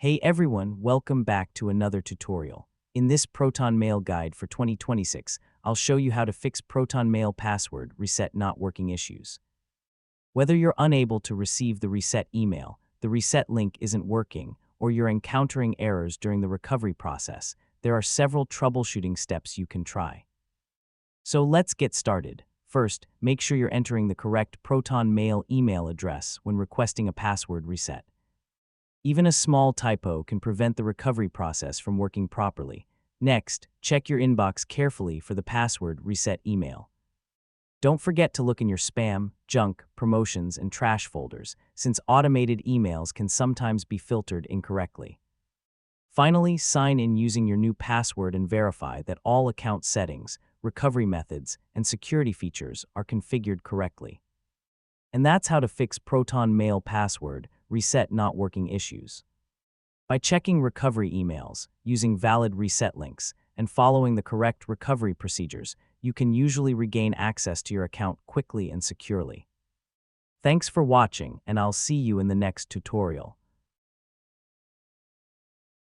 Hey everyone, welcome back to another tutorial. In this Proton Mail guide for 2026, I'll show you how to fix Proton Mail password reset not working issues. Whether you're unable to receive the reset email, the reset link isn't working, or you're encountering errors during the recovery process, there are several troubleshooting steps you can try. So let's get started. First, make sure you're entering the correct Proton Mail email address when requesting a password reset. Even a small typo can prevent the recovery process from working properly. Next, check your inbox carefully for the password reset email. Don't forget to look in your spam, junk, promotions, and trash folders, since automated emails can sometimes be filtered incorrectly. Finally, sign in using your new password and verify that all account settings, recovery methods, and security features are configured correctly. And that's how to fix Proton Mail password reset not working issues. By checking recovery emails, using valid reset links, and following the correct recovery procedures, you can usually regain access to your account quickly and securely. Thanks for watching, and I'll see you in the next tutorial.